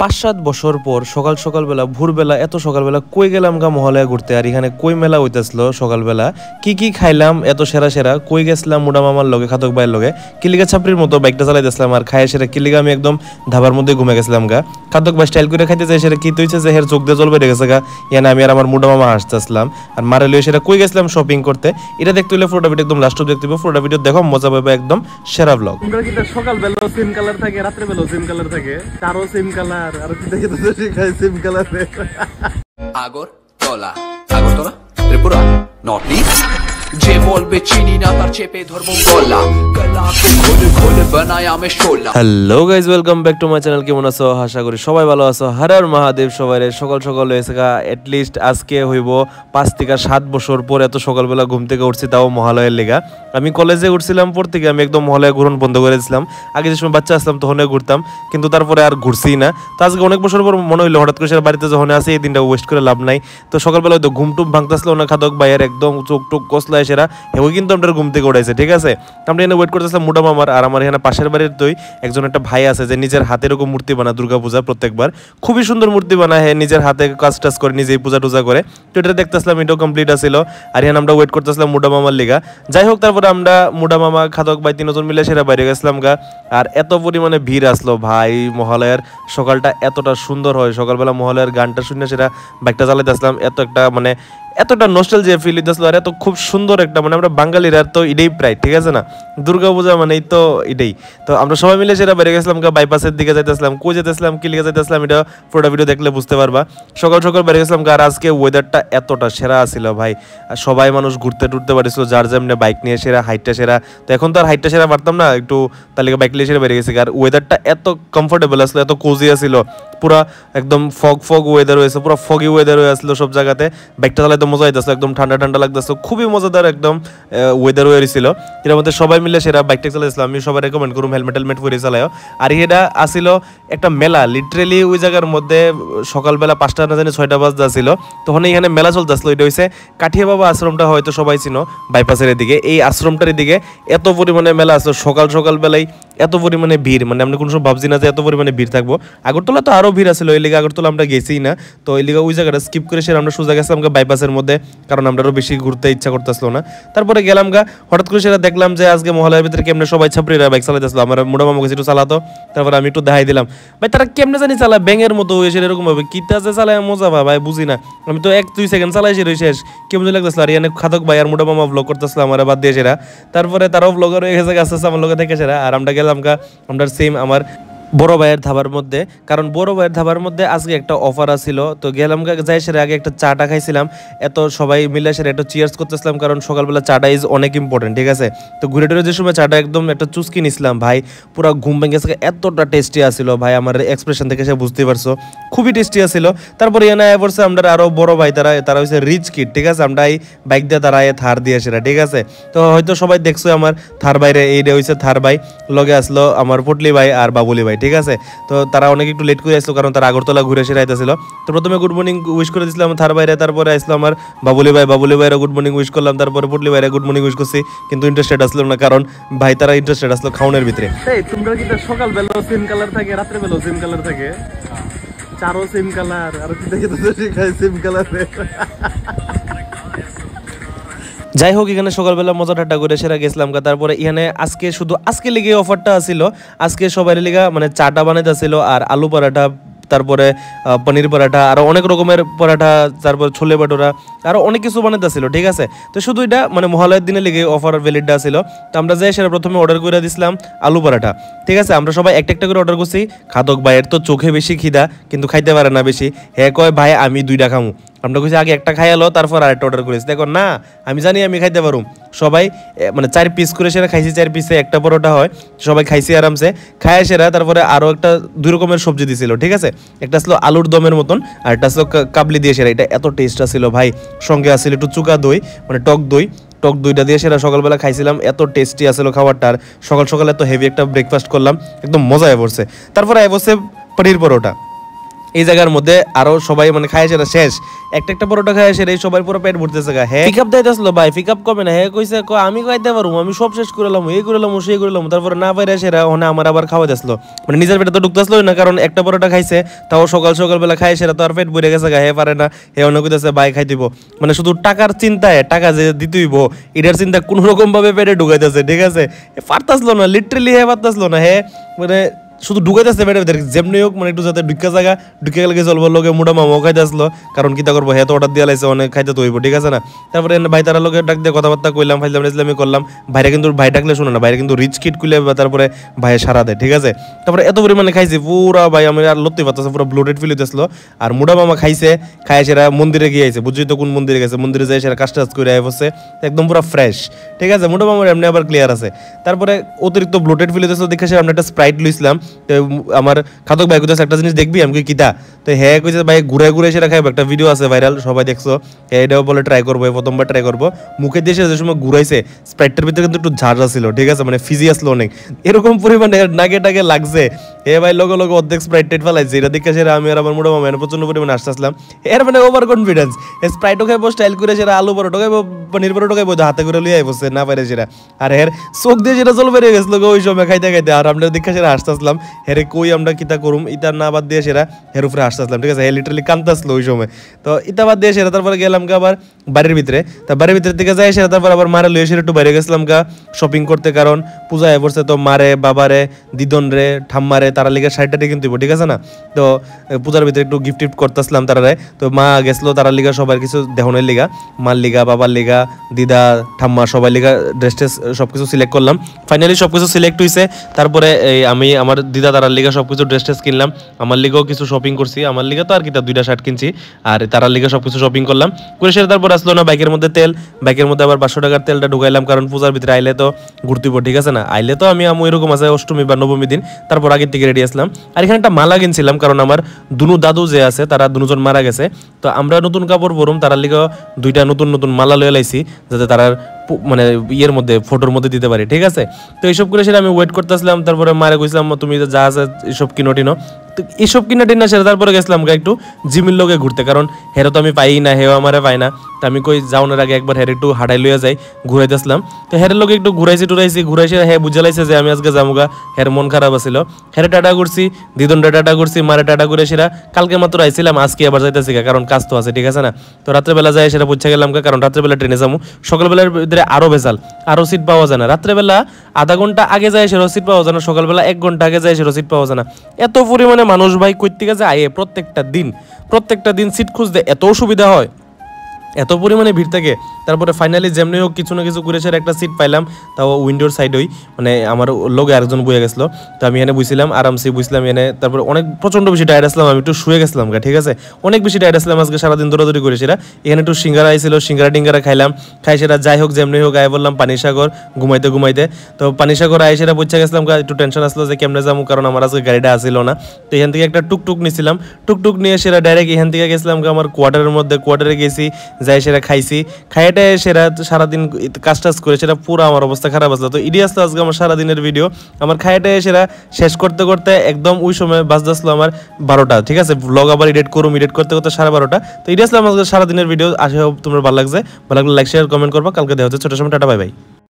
5-7 বছর পর সকাল সকালবেলা ভোরবেলা এত সকালবেলা কই গেলাম গা মহালয়া ঘুরতে। আর এখানে কই মেলা হইতেছিল সকালবেলা। কি খাইলাম এত সেরা সেরা, কই গেছিলাম মুডা মামার লগে, খাতক ভাইয়ের লগে, কিলিগা ছাপড়ির মতো বাইকটা চালাইতেছিলাম। আর খাই সেরা কিলিগা আমি একদম ধাবার মধ্যে ঘুমে গেছিলাম গা। খাতক ভাই স্টাইল করে খাইতে চাই সেটা কি তৈছে যে হের চোখ দিয়ে জল বেড়ে গেছে গা। ইয়ানে আমি আর আমার মুডা মামা হাসতেছিলাম। আর মারে লইয়ে সেটা কই গেছিলাম শপিং করতে। এটা দেখতে হলে পুরোটা ভিডিও একদম লাস্ট দেখতে হবে। পুরোটা ভিডিও দেখো, মজা পাবে, একদম সেরা ব্লগ। তোমরা কি সকালবেলা সেম কালার থাকে, রাত্রে বেলা সেম কালার থাকে, তারও সেম কালার, আর কি দেখে তো শিখাই same colour. Agartala Tripura north east যে বলবে চিনি না তার চেপে ধরবো গলা, গলাকে খোলে খোলে বানায় আমি শোলা। Hello guys, welcome back to my channel. কেমন আছো? আশা করি সবাই ভালো আছো। হর হর মহাদেব। সবাই সকাল সকাল হয়েছে গা। এটলিস্ট আজকে হইব 5 থেকে 7 বছর পর এত সকালবেলা ঘুম থেকে উঠছি, তাও মহালয়ের লেগা। আমি কলেজে উঠছিলাম পড়তে গিয়ে, আমি একদম মহালয়া ঘুরন বন্ধ করে দিয়েছিলাম। আগে যে সময় বাচ্চা আসলাম তখন ঘুরতাম, কিন্তু তারপরে আর ঘুরছি না। তো আজকে অনেক বছর পর মনে হইলো, হঠাৎ করে বাড়িতে যখন আসি এই দিনটা ওয়েস্ট করে লাভ নাই। তো সকালবেলা হয়তো ঘুম টুম ভাঙতেছিল না, খাতক ভাইয়ের একদম চোখ টুক কসলায় সেরা হেও কিন্তু আমরা ঘুম থেকে উঠাইছে। ঠিক আছে, আমরা এখানে ওয়েট করতেছিলাম মুডা মামার। আর আমার এখানে পাশের বাড়ির একজন একটা ভাই আছে যে নিজের হাতে এরকম মূর্তি বানায় দুর্গা পূজা প্রত্যেকবার, খুবই সুন্দর মূর্তি বানায়। হ্যাঁ, নিজের হাতে কাজ টাজ করে নিজেই পূজা টুজা করে। তো এটা দেখতেছিলাম, এটাও কমপ্লিট আছিল। আর এখানে আমরা ওয়েট করতেছিলাম মুডা মামার লিগা। যাই হোক, তারপরে আমরা মুডা মামা, খাতক ভাই তিনজন মিলে সেরা বাইরে গেছিলাম গা। আর এত পরিমাণে ভিড় আসলো ভাই। মহালয়ার সকালটা এতটা সুন্দর হয়, সকালবেলা মহালয়ার গানটা শুনে সেটা বাইকটা চালাইতে আসলাম। এতটা নস্টালজিয়া ফিল হইতেছিল। আর এত খুব সুন্দর একটা, মানে আমরা বাঙালিরা তো এটাই প্রায়, ঠিক আছে না, দুর্গা পূজা মানেই তো এটাই। তো আমরা সবাই মিলে সেটা বেড়ে গেছিলাম বাইপাসের দিকে যাইতেছিলাম। কই যেতেছিলাম, কি লিখে যাইতেছিলাম, এটা পুরোটা ভিডিও দেখলে বুঝতে পারবা। সকাল সকাল বেড়ে গেছিলাম। আর আজকে ওয়েদারটা এতটা সেরা আসছিল ভাই। সবাই মানুষ ঘুরতে টুরতে পারছিল, যার যেমনি বাইক নিয়ে সেরা, হাইটটা সেরা। তো এখন তো আর হাইটটা সেরা পারতাম না, একটু তাহলে বাইক নিয়ে সেরা বেড়ে গেছি। আর ওয়েদারটা এত কমফোর্টেবল আসলো, এত কোজি আসছিল, পুরা একদম ফগ ওয়েদার হয়েছে, পুরো ফগি ওয়েদার হয়ে আসলো সব জায়গাতে। বাইকটা চালাইতে মজা হইতেছে, একদম ঠান্ডা ঠান্ডা লাগতেছে, খুবই মজাদার একদম ওয়েদার হয়েছিল। এর মধ্যে সবাই মিলে সেরা বাইকটা চালাইছিলাম। আমি সবাই রেকমেন্ড করুম হেলমেট পরে চালাও। আর এটা আসিল একটা মেলা, লিটারেলি ওই জায়গার মধ্যে সকালবেলা 5টা না জানি 6টা বাজতে আসছিল, তখন এখানে মেলা চলতেছিল। এটা হয়েছে কাঠিয়া বাবা আশ্রমটা, হয়তো সবাই চিনো, বাইপাসের এদিকে। এই আশ্রমটার এদিকে এত পরিমাণে মেলা আসলো সকাল বেলায়, এত পরিমাণে ভিড়, মানে আমরা কোনো সময় ভাবছি না যে এত পরিমাণে ভিড় থাকবো। আগরতলা তো আরও ভিড় আসলো, এই লিগে আগরতলা আমরা গেছিই না। তো এই লিগে ওই জায়গাটা স্কিপ করে সেরা আমরা সোজা গেছিলাম বাইপাসের মধ্যে, কারণ আমরা আরও বেশি ঘুরতে ইচ্ছা করতেছিল না। তারপরে গেলাম গা, হঠাৎ করে সেটা দেখলাম যে আজকে মহালয়ার ভিতরে কেমনে সবাই ছাপড়িরা বাইক চালাইতেছিল। আমার মোটা মামা কাছে একটু চালাতো, তারপরে আমি একটু দেখাই দিলাম ভাই তারা কেমনে জানি চালায়, ব্যাঙের মতো হয়েছে এরকম ভাবে, কিতা যে চালায় মজা ভাই বুঝি না। আমি তো 1-2 সেকেন্ড চালাইছি শেষ, কেমন লাগতেছিল। আর এখানে খাতক ভাই আর মোটা মামা ব্লগ করতেছিল আমার বাদ দিয়ে সেরা। তারপরে তারাও ব্লগার হয়ে গেছে আস্তে আস্তে আমার লোকে থেকে সেরা। আর আমরা গেলাম গা আমরা সেম আমার বড় ভাইয়ের ধাবার মধ্যে, কারণ বড় ভাইয়ের ধাবার মধ্যে আজকে একটা অফার আসছিল। তো গেলাম যাই সেরে আগে একটা চাটা খাইছিলাম, এত সবাই মিলে সেরে একটা চিয়ার্স করতেছিলাম, কারণ সকালবেলা চাটা ইজ অনেক ইম্পর্টেন্ট। ঠিক আছে, তো ঘুরে টুরে যে সময় চাটা একদম একটা চুস্কি নিছিলাম ভাই, পুরো ঘুম ভেঙে গেছে, এতটা টেস্টি আসছিল ভাই। আমার এক্সপ্রেশন থেকে সে বুঝতে পারছো, খুবই টেস্টি আসছিল। তারপরে এনে পড়ছে আমরা আরও বড় ভাই, তারা হচ্ছে রিচ কিড। ঠিক আছে, আমরা এই বাইক দিয়ে তারা থার দিয়ে সেরা। ঠিক আছে, তো হয়তো সবাই দেখছো আমার থার বাইরে, এইটা হচ্ছে থার ভাই, লগে আসলো আমার পটলি ভাই আর বাবুলি ভাই। ঠিক আছে, তো তারা অনেক একটু লেট করে আসলো, কারণ তারা আগরতলা ঘুরে এসে আইতেছিল। তো প্রথমে গুড মর্নিং উইশ করে দিয়েছিলাম থার বাইরে, তারপরে আসলো আমার বাবুলি ভাইরা গুড মর্নিং উইশ করলাম, তারপরে পটলি ভাইরা গুড মর্নিং উইশ করছি, কিন্তু ইন্টারেস্টেড আসলো না, কারণ ভাই তারা ইন্টারেস্টেড আসলো খাওয়ানোর ভিতরে। তোমরা কি সকালবেলা সেম কালার থাকে, রাত্রে বেলা সেম কালার থাকে, চারও সেম কালার, আর কি দেখে তো শিখাই সেম কালার। যাই হোক, এখানে সকালবেলা মজা ঠাট্টা করে সেরা গেছিলাম। তারপরে এখানে আজকে লেগে অফারটা আসছিল, আজকে সবাই লেগা মানে চাটা বানাইতে আসছিল, আর আলু পরাঠা, তারপরে পনির পরাঠা, আরো অনেক রকমের পরাঠা, তারপর ছোলে ভাটোরা, আরো অনেক কিছু বানাইতে ছিল। ঠিক আছে, তো শুধু এটা মানে মহালয়ের দিনে লেগে অফার ভ্যালিডটা ছিল। তো আমরা যাই সেটা প্রথমে অর্ডার করে দিয়েছিলাম আলু পরাঠা। ঠিক আছে, আমরা সবাই একটা করে অর্ডার করছি। খাতক ভাইয়ের তো চোখে বেশি খিদা, কিন্তু খাইতে পারে না বেশি। হ্যাঁ কয় ভাই আমি 2টা খামু। আমরা কইছি আগে একটা খাইয়ালো, তারপর আরেকটা অর্ডার করেছি। দেখো না, আমি জানি আমি খাইতে পারুম। সবাই মানে 4 পিস করে সেরা খাইছি, 4 পিসে একটা পরোটা হয়, সবাই খাইছি আরামসে। খায় সেরা তারপরে আরও একটা 2 রকমের সবজি দিছিল। ঠিক আছে, একটা আসলো আলুর দমের মতন, আর একটা আসলো কাবলি দিয়ে সেরা। এটা এত টেস্ট আসছিল ভাই, সঙ্গে আসছিল একটু চুকা দই, মানে টক দইটা দিয়ে সেরা সকালবেলা খাইছিলাম, এত টেস্টি আসলো খাবারটা। আর সকাল এত হেভি একটা ব্রেকফাস্ট করলাম, একদম মজা হয়ে পড়ছে। তারপরে আয় বসে পনির পরোটা। এই জায়গার মধ্যে আরো সবাই মানে খায় সেরা শেষ একটা পরোটা খায় সেরা সবাই পুরো পেট ভরতেছে গা। হ্যাঁ পিকআপ দিতেছিল ভাই, পিকআপ কমে না। হ্যাঁ কইছে আমি খাইতে পারবো, আমি সব শেষ করলাম, এই করলাম সেই করলাম, তারপরে না পাইরা সেরা ওখানে আমার আবার খাওয়া দিছিল, মানে নিজের পেটে তো ঢুকতেছিল না, কারণ একটা পরোটা খাইছে, তাও সকাল বেলা খায় সেরা তো আর পেট ভরে গেছে গা। হে পারে না, হে অন্য কইতেছে ভাই খাই দিব, মানে শুধু টাকার চিন্তায়, টাকা যে দিতেইব এটার চিন্তা কোন রকম ভাবে পেটে ঢুকাইতেছে, ঠিক আছে। পারতাছিল না, লিটারেলি হে পারতাছিল না। হে মানে শুধু ঢুকাইতেছে পেটের ভিতরে যেমনি হোক, মানে একটু যাতে ঢুকা জায়গা ঢুকে গেলে চলবো। লোকে মোটা মামাও খাইতে আসলো, কারণ কিতা করবো, হে তো অর্ডার দিয়ে লাইছে, অনেক খাইতে তো হইব, ঠিক আছে না। তারপরে ভাই তারা লোকে ডাক দিয়ে কথাবার্তা কইলাম, ফাইলাম ইসলামি করলাম। ভাইরা কিন্তু ভাই ডাকলে শুনে না, ভাইরা কিন্তু রিচ কিট খুলে তারপরে ভাইয়ের সারা দেয়, ঠিক আছে। তারপরে এত পরিমাণে খাইছি পুরা ভাই, আমি আর লড়তে পারতেছে, পুরো ব্লোটেড ফিল হইতেছিল। আর মোটা মামা খাইছে, খায় সেরা মন্দিরে গিয়ে আইছে, বুঝছি তো কোন মন্দিরে গেছে, মন্দিরে যাই সেরা কাজ টাজ করে আয় বসে একদম পুরো ফ্রেশ, ঠিক আছে। মোটা মামার এমনি আবার ক্লিয়ার আছে। তারপরে অতিরিক্ত ব্লোটেড ফিল হইতেছিল দেখে সে আমরা একটা স্প্রাইট লইছিলাম। আমার খাতক ভাই কইতেছে একটা জিনিস দেখবি, আমি কিতা, তো হ্যাঁ কইছে ভাই ঘুরে সেটা খাইবো, একটা ভিডিও আছে ভাইরাল, সবাই দেখছো, এটাও বলে ট্রাই করবো, প্রথমবার ট্রাই করবো। মুখে দিয়ে যে সময় ঘুরাইছে স্প্রাইটের ভিতরে কিন্তু একটু ঝাঁঝ ছিল, ঠিক আছে, মানে ফিজি আসলো অনেক, এরকম পরিমাণে নাকে টাকে লাগছে। এ ভাই লোক অর্ধেক স্প্রাইট টেট ফেলাইছে, এটা দেখে সেরা আমি আর আমার মোটা মামা প্রচন্ড পরিমাণে আসতেছিলাম। এর মানে ওভার কনফিডেন্স, স্প্রাইটও খাইবো, স্টাইল করে সেরা আলু পরোটা খাইবো, পনির পরোটা খাইবো, হাতে করে লিয়ে বসে না পারে সেরা। আর এর চোখ দিয়ে সেটা জল বেরিয়ে গেছিল ওই সময় খাইতে খাইতে, আর আমরা দেখে সেরা আসতেছিলাম। হেরে কই আমরা কিতা করুম, ইটা না বাদ দিয়ে সেরা হের উপরে আসতেছিলাম, ঠিক আছে। হে লিটারালি কান্দতেছিল ওই সময়। তো ইটা বাদ দিয়ে সেরা তারপরে গেলাম গা আবার বাড়ির ভিতরে। তা বাড়ির ভিতরে থেকে যাই সেরা তারপর আবার মারে লইয়ে সেরা একটু বাইরে গেছিলাম গা শপিং করতে, কারণ পূজা হয়ে পড়ছে। তো মারে, বাবারে, দিদন রে, ঠাম্মারে তারা লিগে শাড়িটা কিনতে হইব, ঠিক আছে না। তো পূজার ভিতরে একটু গিফট টিফট করতেছিলাম তারারে। তো মা গেছিলো তারা লিগা সবার কিছু দেহনের লিগা, মার লিগা, বাবার লিগা, দিদা, ঠাম্মা সবাই লিগা ড্রেস টেস সবকিছু সিলেক্ট করলাম। ফাইনালি সবকিছু সিলেক্ট হয়েছে। তারপরে এই আমি আমার দিদা তারার লিগা সবকিছু ড্রেস টেস কিনলাম, আমার লিগাও কিছু শপিং করছি, আমার লিগা তো আর কি দুইটা শার্ট কিনছি, আর তারার লিগা সবকিছু শপিং করলাম করে সেটা। তারপর আসলো না বাইকের মধ্যে তেল, বাইকের মধ্যে আবার 500 টাকার তেলটা ঢুকাইলাম, কারণ পূজার ভিতরে আইলে তো ঘুরতে হইব, ঠিক আছে না। আইলে তো আমি এরকম আছে অষ্টমী বা নবমী দিন, তারপর আগের থেকে রেডি আসলাম। আর এখানে একটা মালা কিনছিলাম, কারণ আমার দুনু দাদু যে আছে তারা দুজন মারা গেছে, তো আমরা নতুন কাপড় পরুম, তারার লিগা দুইটা নতুন মালা লয়ে লাইছি, যাতে তারার মানে ইয়ের মধ্যে ফটোর মধ্যে দিতে পারি, ঠিক আছে। তো এইসব করে সেটা আমি ওয়েট করতেছিলাম। তারপরে মারে কইছিলাম তুমি যা আছে এইসব কিনো টিনো, তো এইসব কিনা টিনা সেটা। তারপরে গেছিলাম একটু জিমির লোকে ঘুরতে, কারণ হেরো তো আমি পাই না, হেও আমারে পাই না। তো আমি কই যাওয়ার আগে একবার হের একটু হাঁটাই লইয়া যাই, ঘুরাইতেছিলাম। তো হেরের লোকে একটু ঘুরাইছি হে বুঝে লাইছে যে আমি আজকে যামুগা, হের মন খারাপ আছিল। হেরে টাটা করছি, দিদনটা টাটা করছি, মারে টাটা করে সেরা কালকে মাত্র আইছিলাম, আজকে আবার যাইতেছি, কারণ কাজ তো আছে, ঠিক আছে না। তো রাত্রেবেলা যাই সেটা বুঝে গেলাম, কারণ রাত্রেবেলা ট্রেনে যাবো, সকালবেলার ভিতরে আরো ভেজাল, আরো সিট পাওয়া যায় না। রাত্রেবেলা আধা ঘন্টা আগে যায় সেরো সিট পাওয়া যায় না, সকালবেলা 1 ঘন্টা আগে যায় সেরো সিট পাওয়া যায় না। এত পরিমাণে মানুষ ভাই কই থেকে যায় আয়ে, প্রত্যেকটা দিন সিট খুঁজতে এত অসুবিধা হয়, এত পরিমাণে ভিড় থাকে। তারপরে ফাইনালি যেমনি হোক কিছু না কিছু করে সেটা একটা সিট পাইলাম, তাও উইন্ডোর সাইডেই, মানে আমার লোকে আরেকজন বয়ে গেছিলো, তো আমি এনে বুঝছিলাম, আরামসে বুঝলাম এনে। তারপরে অনেক প্রচন্ড বেশি টায়ার্ড আসলাম, আমি একটু শুয়ে গেছিলাম গা, ঠিক আছে, অনেক বেশি টায়ার্ড আসলাম আজকে সারাদিন দৌড়াদৌড়ি করে সেটা। এখানে একটু সিঙ্গারা আইছিল, সিঙ্গারা খাইলাম, খাই সেটা যাই হোক যেমনি হোক আয় বললাম পানিসাগর ঘুমাইতে। তো পানিসাগর আয় সেটা বুঝতে গেছিলাম, একটু টেনশন আসলো যে কেমনে যাবো, কারণ আমার আজকে গাড়িটা আসিল না। তো এখান থেকে একটা টুকটুক নিয়েছিলাম, টুকটুক নিয়ে সেটা ডাইরেক্ট এখান থেকে গেছিলাম আমার কোয়ার্টারে গেছি, যাই সেটা খাইছি, খাইটাই সেরা সারাদিন কাজ টাজ করে সেটা পুরো আমার অবস্থা খারাপ আসলো। তো ইডি আসলো আজকে আমার সারাদিনের ভিডিও, আমার খাইটাই সেরা শেষ করতে একদম ওই সময় বাজতেছিল আমার 12টা, ঠিক আছে। ব্লগ আবার এডিট করতে 12:30। তো ইডি আসলো আমার সারাদিনের ভিডিও। আশা হোক তোমার ভালো লাগছে, ভালো লাগলে লাইক শেয়ার কমেন্ট করবা। কালকে দেখা হচ্ছে, ছোট সময়, টাটা বাই বাই।